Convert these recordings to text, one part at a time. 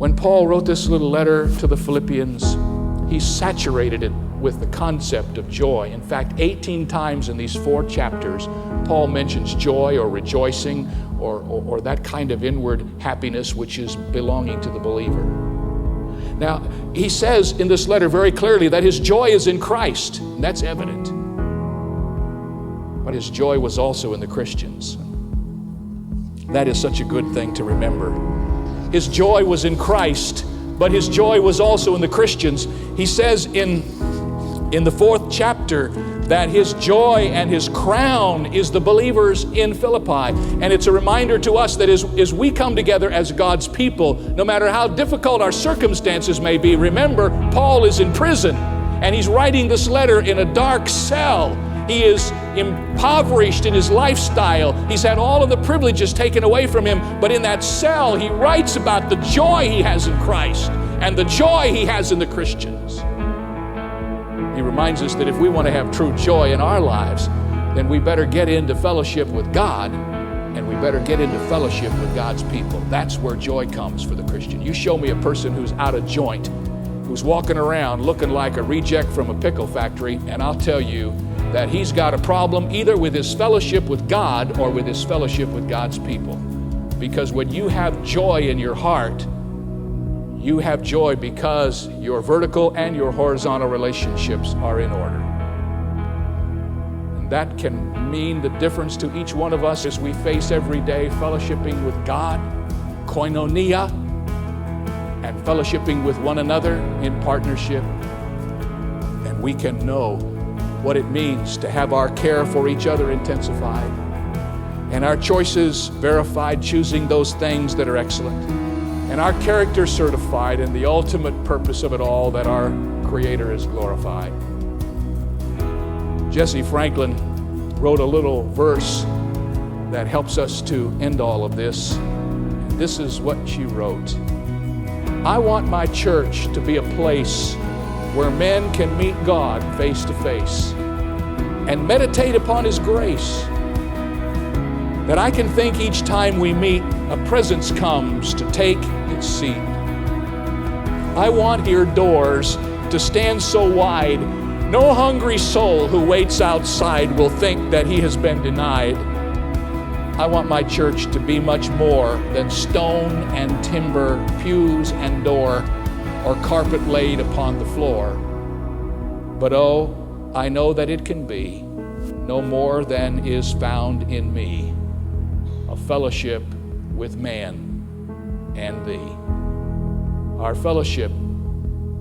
When Paul wrote this little letter to the Philippians, he saturated it with the concept of joy. In fact, 18 times in these 4 chapters, Paul mentions joy or rejoicing or that kind of inward happiness which is belonging to the believer. Now, he says in this letter very clearly that his joy is in Christ, and that's evident. But his joy was also in the Christians. That is such a good thing to remember. His joy was in Christ, but his joy was also in the Christians. He says in the 4th chapter that his joy and his crown is the believers in Philippi. And it's a reminder to us that as we come together as God's people, no matter how difficult our circumstances may be, remember, Paul is in prison and he's writing this letter in a dark cell. He is impoverished in his lifestyle. He's had all of the privileges taken away from him, but in that cell, he writes about the joy he has in Christ and the joy he has in the Christians. He reminds us that if we want to have true joy in our lives, then we better get into fellowship with God, and we better get into fellowship with God's people. That's where joy comes for the Christian. You show me a person who's out of joint, who's walking around looking like a reject from a pickle factory, and I'll tell you that he's got a problem either with his fellowship with God or with his fellowship with God's people. Because when you have joy in your heart, you have joy because your vertical and your horizontal relationships are in order. And that can mean the difference to each one of us as we face every day fellowshipping with God, koinonia, and fellowshipping with one another in partnership. And we can know what it means to have our care for each other intensified and our choices verified, choosing those things that are excellent, and our character certified, and the ultimate purpose of it all, that our Creator is glorified. Jesse Franklin wrote a little verse that helps us to end all of this. This is what she wrote. I want my church to be a place where men can meet God face to face and meditate upon His grace. That I can think each time we meet, a presence comes to take its seat. I want here doors to stand so wide, no hungry soul who waits outside will think that he has been denied. I want my church to be much more than stone and timber, pews and door, or carpet laid upon the floor. But oh, I know that it can be no more than is found in me, a fellowship with man and thee. Our fellowship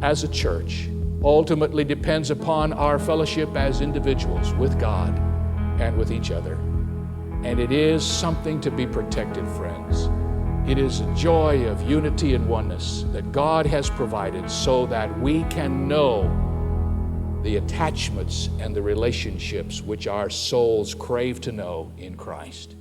as a church ultimately depends upon our fellowship as individuals with God and with each other. And it is something to be protected, friends. It is a joy of unity and oneness that God has provided so that we can know the attachments and the relationships which our souls crave to know in Christ.